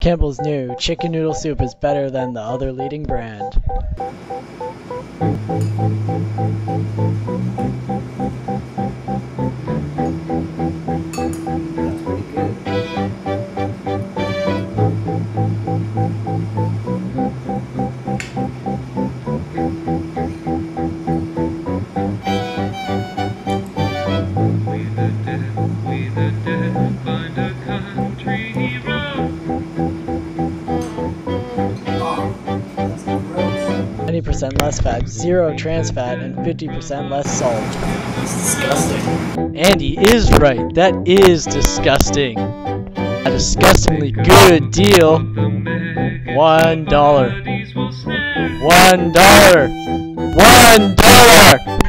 Campbell's new chicken noodle soup is better than the other leading brand. Find a country road. 90% less fat, 0 trans fat, and 50% less salt. It's disgusting. Andy is right. That is disgusting. A disgustingly good deal. $1. $1. $1.